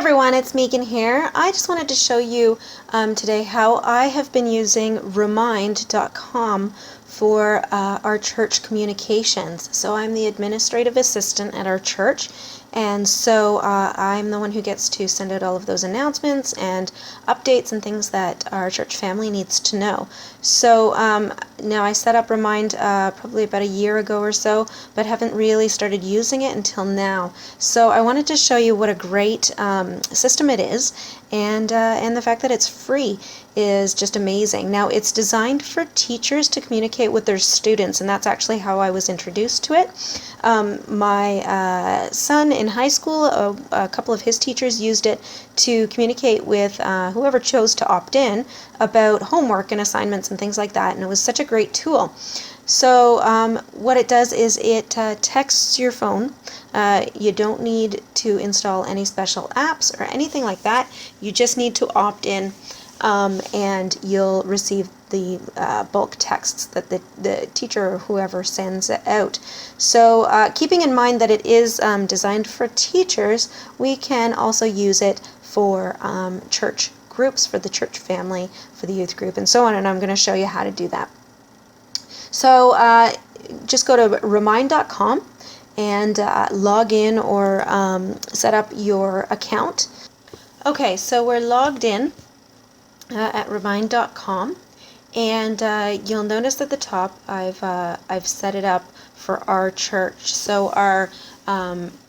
everyone, it's Megan here. I just wanted to show you today how I have been using RemindCom for our church communications. So I'm the administrative assistant at our church, and so I'm the one who gets to send out all of those announcements and updates and things that our church family needs to know. So now I set up Remind probably about a year ago or so, but haven't really started using it until now. So I wanted to show you what a great system it is, and the fact that it's free is just amazing. Now, it's designed for teachers to communicate with their students, and that's actually how I was introduced to it. My son in high school, a couple of his teachers used it to communicate with whoever chose to opt in about homework and assignments and things like that, and it was such a great tool. So what it does is it texts your phone. You don't need to install any special apps or anything like that. You just need to opt in, and you'll receive the bulk texts that the teacher or whoever sends out. So keeping in mind that it is designed for teachers, we can also use it for church groups, for the church family, for the youth group, and so on, and I'm going to show you how to do that. So just go to remind.com and log in or set up your account. Okay, so we're logged in at remind.com, and you'll notice at the top I've set it up for our church. So our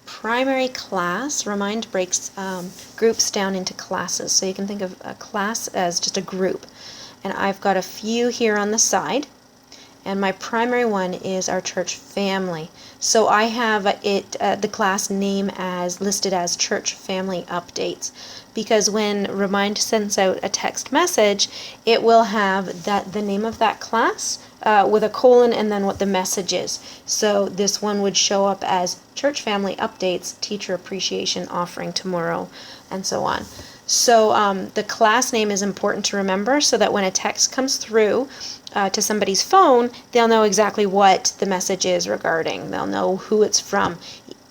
primary class, Remind breaks groups down into classes. So you can think of a class as just a group. And I've got a few here on the side. And my primary one is our church family. So I have it the class name as listed as Church Family Updates, because when Remind sends out a text message, it will have the name of that class with a colon and then what the message is. So this one would show up as Church Family Updates, Teacher Appreciation Offering tomorrow, and so on. So the class name is important to remember so that when a text comes through to somebody's phone, they'll know exactly what the message is regarding. They'll know who it's from,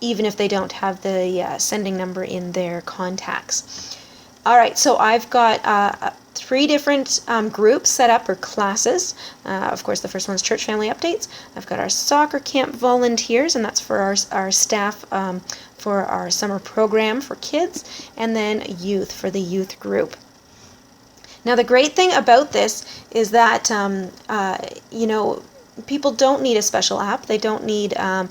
even if they don't have the sending number in their contacts. All right, so I've got 3 different groups set up, or classes. Of course, the first one's Church Family Updates. I've got our soccer camp volunteers, and that's for our staff for our summer program for kids, and then youth for the youth group. Now, the great thing about this is that, people don't need a special app. They don't need, a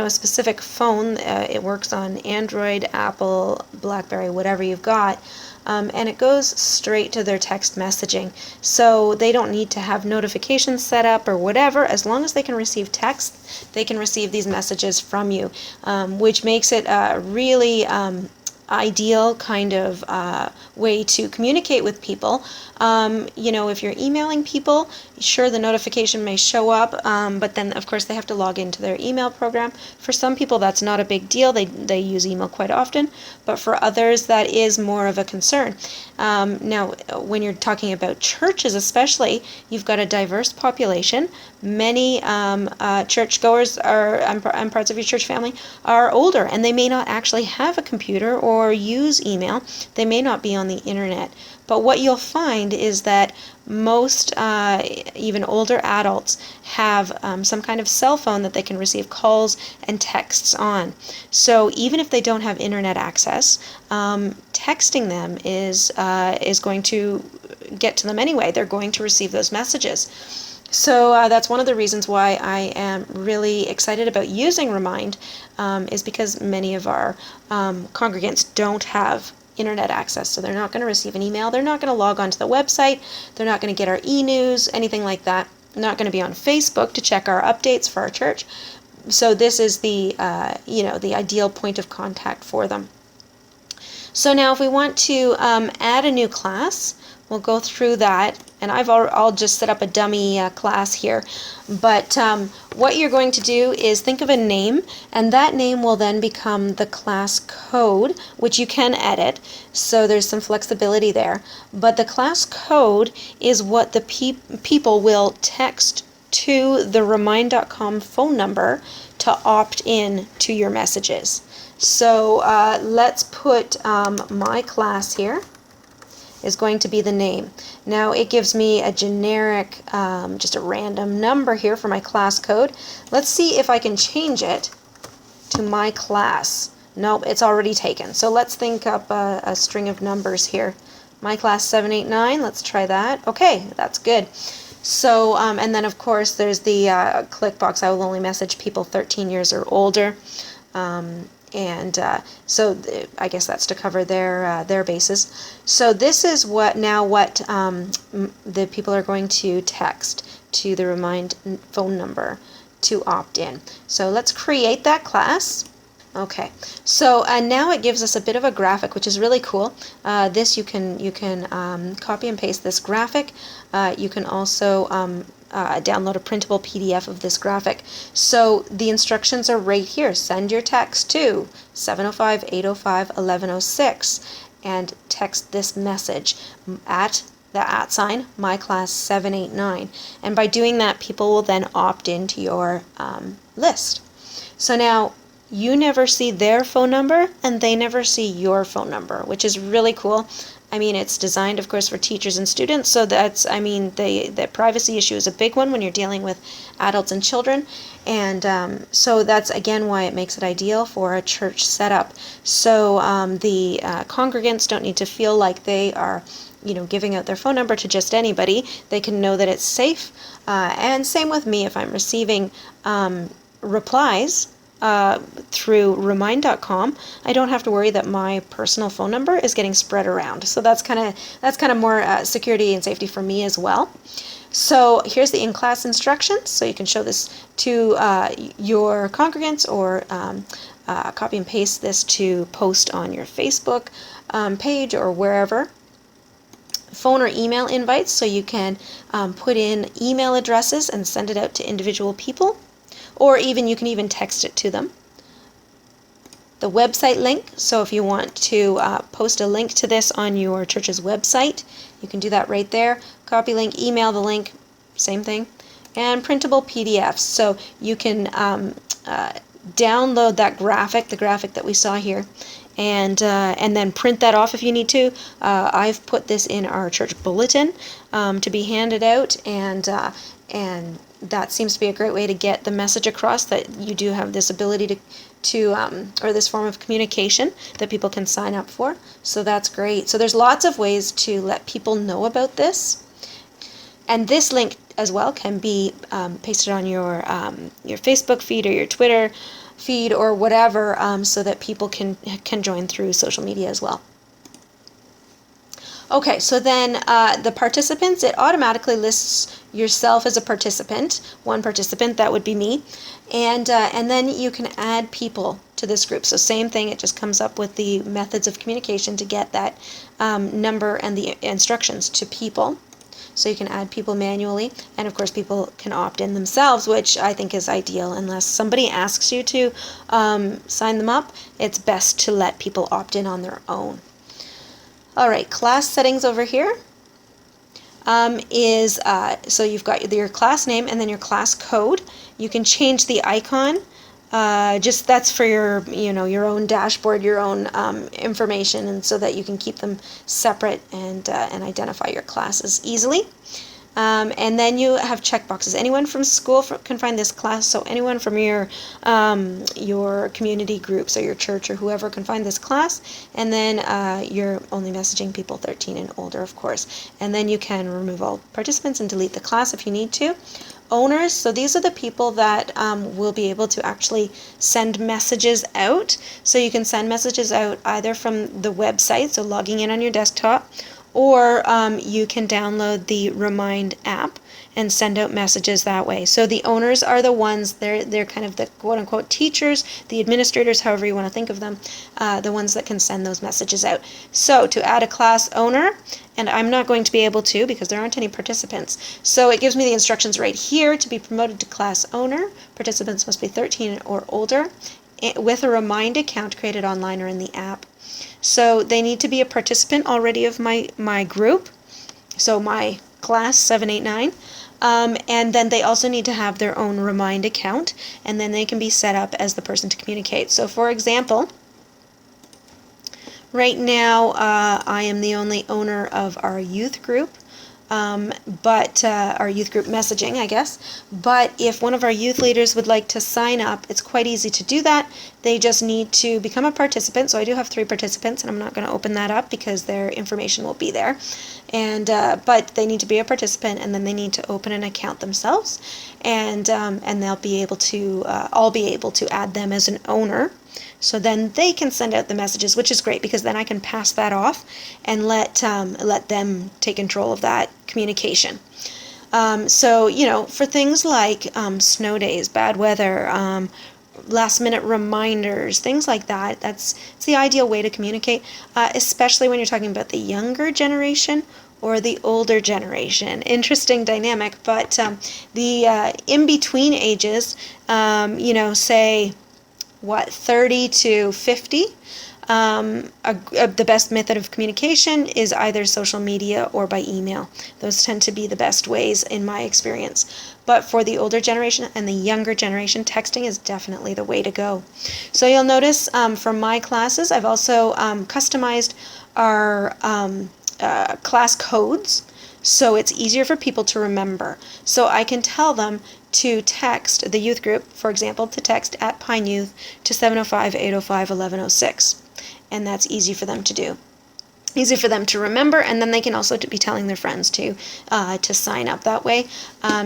specific phone. It works on Android, Apple, BlackBerry, whatever you've got. And it goes straight to their text messaging. So they don't need to have notifications set up or whatever. As long as they can receive text, they can receive these messages from you, which makes it really ideal kind of way to communicate with people. If you're emailing people, sure, the notification may show up, but then of course they have to log into their email program. For some people that's not a big deal. They use email quite often, but for others that is more of a concern. Now, when you're talking about churches especially, you've got a diverse population. Many churchgoers and parts of your church family are older, and they may not actually have a computer or use email. They may not be on the internet. But what you'll find is that most, even older adults, have some kind of cell phone that they can receive calls and texts on. So even if they don't have internet access, texting them is going to get to them anyway. They're going to receive those messages. So that's one of the reasons why I am really excited about using Remind, is because many of our congregants don't have internet access, so they're not going to receive an email, they're not going to log onto the website, they're not going to get our e-news, anything like that. They're not going to be on Facebook to check our updates for our church. So this is the the ideal point of contact for them. So now if we want to add a new class, we'll go through that, and I'll just set up a dummy class here. But what you're going to do is think of a name, and that name will then become the class code, which you can edit, so there's some flexibility there. But the class code is what the people will text to the remind.com phone number to opt in to your messages. So let's put my class here is going to be the name. Now it gives me a generic, just a random number here for my class code. Let's see if I can change it to my class. Nope, it's already taken. So let's think up a string of numbers here. My class 789, let's try that. Okay, that's good. So, and then of course there's the click box. I will only message people 13 years or older. So I guess that's to cover their bases. So this is what the people are going to text to the Remind phone number to opt in. So let's create that class. Okay, so now it gives us a bit of a graphic, which is really cool. This you can copy and paste this graphic. You can also download a printable PDF of this graphic. So the instructions are right here. Send your text to 705 805 1106 and text this message at the @ my class 789. And by doing that, people will then opt into your list. So now you never see their phone number and they never see your phone number, which is really cool. I mean, it's designed, of course, for teachers and students, so that's, I mean, the privacy issue is a big one when you're dealing with adults and children, and so that's, again, why it makes it ideal for a church setup. So the congregants don't need to feel like they are, giving out their phone number to just anybody. They can know that it's safe, and same with me if I'm receiving replies through Remind.com, I don't have to worry that my personal phone number is getting spread around. So that's kind of more security and safety for me as well. So here's the in-class instructions. So you can show this to your congregants or copy and paste this to post on your Facebook page or wherever. Phone or email invites, so you can put in email addresses and send it out to individual people. Or you can even text it to them. The website link, so if you want to post a link to this on your church's website, you can do that right there. Copy link, email the link, same thing. And printable PDFs, so you can download that graphic, the graphic that we saw here, and then print that off if you need to. I've put this in our church bulletin to be handed out, and that seems to be a great way to get the message across that you do have this ability or this form of communication that people can sign up for. So that's great. So there's lots of ways to let people know about this. And this link as well can be pasted on your Facebook feed or your Twitter feed or whatever, so that people can join through social media as well. Okay, so then the participants, it automatically lists yourself as a participant, one participant, that would be me, and then you can add people to this group. So same thing, it just comes up with the methods of communication to get that number and the instructions to people. So you can add people manually, and of course people can opt in themselves, which I think is ideal. Unless somebody asks you to sign them up, it's best to let people opt in on their own. All right, class settings over here so you've got your class name and then your class code. You can change the icon. Just that's for your own dashboard, your own information, and so that you can keep them separate and identify your classes easily. And then you have checkboxes. Anyone from school can find this class, so anyone from your community groups or your church or whoever can find this class. And then you're only messaging people 13 and older, of course. And then you can remove all participants and delete the class if you need to. Owners, so these are the people that will be able to actually send messages out. So you can send messages out either from the website, so logging in on your desktop, or you can download the Remind app and send out messages that way. So the owners are the ones, they're kind of the quote-unquote teachers, the administrators, however you want to think of them, the ones that can send those messages out. So to add a class owner, and I'm not going to be able to because there aren't any participants, so it gives me the instructions right here. To be promoted to class owner, participants must be 13 or older with a Remind account created online or in the app. So they need to be a participant already of my group, so my class 789, and then they also need to have their own Remind account, and then they can be set up as the person to communicate. So for example, Right now, I am the only owner of our youth group, but our youth group messaging, I guess. But if one of our youth leaders would like to sign up, it's quite easy to do that. They just need to become a participant. So I do have 3 participants, and I'm not going to open that up because their information will be there. And but they need to be a participant, and then they need to open an account themselves, and they'll be able to. I'll be able to add them as an owner. So then they can send out the messages, which is great because then I can pass that off and let them take control of that communication. So, for things like snow days, bad weather, last minute reminders, things like that, it's the ideal way to communicate, especially when you're talking about the younger generation or the older generation. Interesting dynamic, but the in-between ages, say, 30 to 50, the best method of communication is either social media or by email. Those tend to be the best ways in my experience. But for the older generation and the younger generation, texting is definitely the way to go. So you'll notice from my classes, I've also customized our class codes, so it's easier for people to remember. So I can tell them to text the youth group, for example, to text at Pine Youth to 705-805-1106. And that's easy for them to do. Easy for them to remember, and then they can also be telling their friends to sign up that way.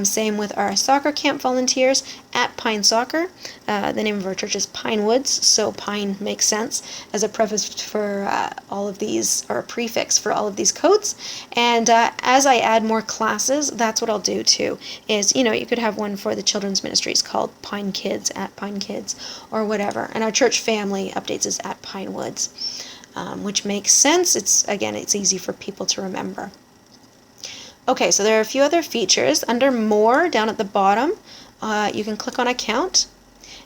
Same with our soccer camp volunteers at Pine Soccer. The name of our church is Pine Woods, so Pine makes sense as a preface for all of these, or a prefix for all of these codes. And as I add more classes, that's what I'll do too. Is you could have one for the children's ministries called Pine Kids at Pine Kids or whatever, and our church family updates is at Pine Woods. Which makes sense. It's easy for people to remember. Okay, so there are a few other features. Under More, down at the bottom, you can click on Account,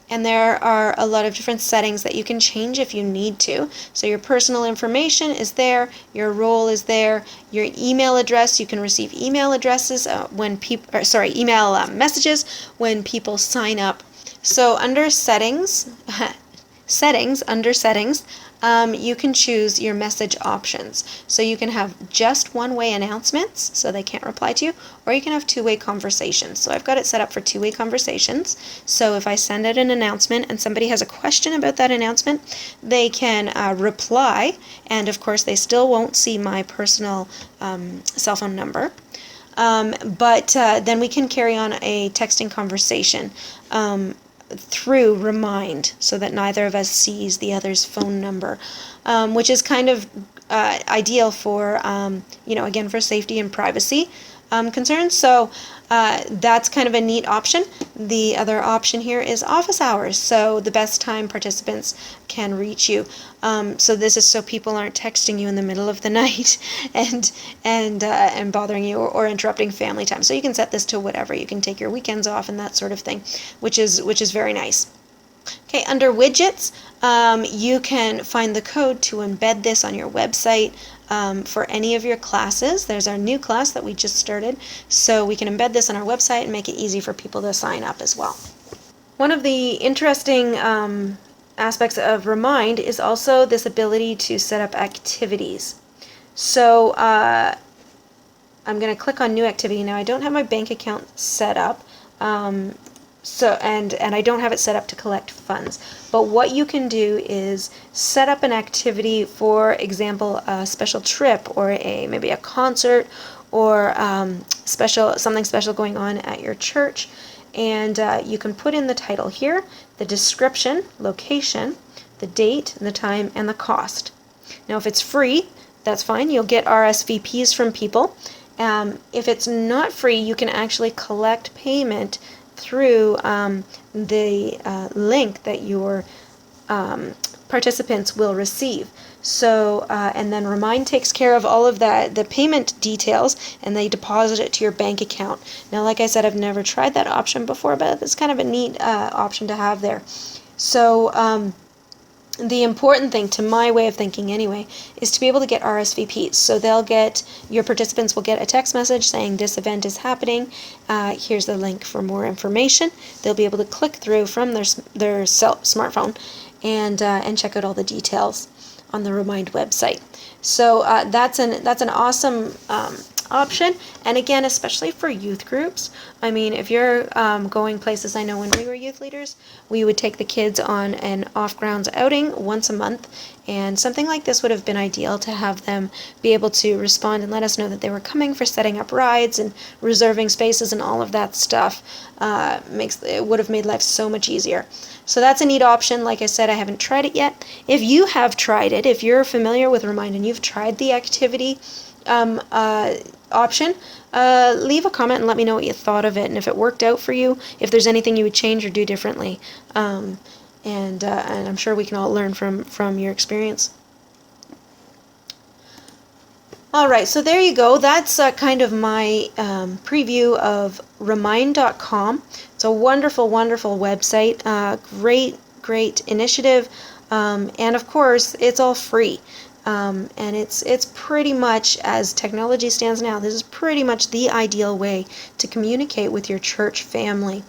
and there are a lot of different settings that you can change if you need to. So your personal information is there, your role is there, your email address. You can receive email addresses email messages when people sign up. So under Settings, under Settings, you can choose your message options. So you can have just one-way announcements, so they can't reply to you, or you can have two-way conversations. So I've got it set up for two-way conversations. So if I send out an announcement and somebody has a question about that announcement, they can reply, and of course they still won't see my personal cell phone number. But then we can carry on a texting conversation through Remind, so that neither of us sees the other's phone number, which is kind of ideal for, again, for safety and privacy concerns. So that's kind of a neat option. The other option here is office hours, so the best time participants can reach you. So this is so people aren't texting you in the middle of the night and bothering you or interrupting family time. So you can set this to whatever. You can take your weekends off and that sort of thing, which is very nice. Okay, under Widgets, you can find the code to embed this on your website for any of your classes. There's our new class that we just started, so we can embed this on our website and make it easy for people to sign up as well. One of the interesting aspects of Remind is also this ability to set up activities. So I'm going to click on New Activity. Now I don't have my bank account set up. And I don't have it set up to collect funds. But what you can do is set up an activity, for example, a special trip or maybe a concert or something special going on at your church. And you can put in the title here, the description, location, the date, the time, and the cost. Now if it's free, that's fine. You'll get RSVPs from people. If it's not free, you can actually collect payment through the link that your participants will receive. So, and then Remind takes care of all of the payment details, and they deposit it to your bank account. Now, like I said, I've never tried that option before, but it's kind of a neat option to have there. So, the important thing, to my way of thinking anyway, is to be able to get RSVPs. So your participants will get a text message saying this event is happening. Here's the link for more information. They'll be able to click through from their smartphone and check out all the details on the Remind website. So that's an awesome option. And again, especially for youth groups, I mean, if you're going places, I know when we were youth leaders, we would take the kids on an off-grounds outing once a month, and something like this would have been ideal to have them be able to respond and let us know that they were coming, for setting up rides and reserving spaces and all of that stuff. It would have made life so much easier. So that's a neat option. Like I said, I haven't tried it yet. If you have tried it, if you're familiar with Remind and you've tried the activity option, leave a comment and let me know what you thought of it, and if it worked out for you, if there's anything you would change or do differently. And I'm sure we can all learn from your experience. Alright, so there you go. That's kind of my preview of Remind.com. It's a wonderful, wonderful website. Great initiative. And of course, it's all free. And it's pretty much, as technology stands now, this is pretty much the ideal way to communicate with your church family.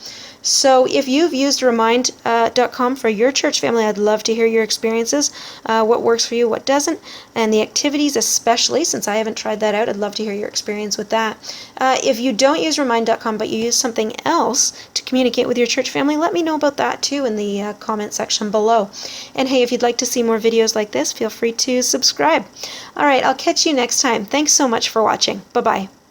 So if you've used Remind.com for your church family, I'd love to hear your experiences, what works for you, what doesn't, and the activities especially, since I haven't tried that out. I'd love to hear your experience with that. If you don't use Remind.com but you use something else to communicate with your church family, let me know about that too in the comment section below. And hey, if you'd like to see more videos like this, feel free to subscribe. Alright, I'll catch you next time. Thanks so much for watching. Bye-bye.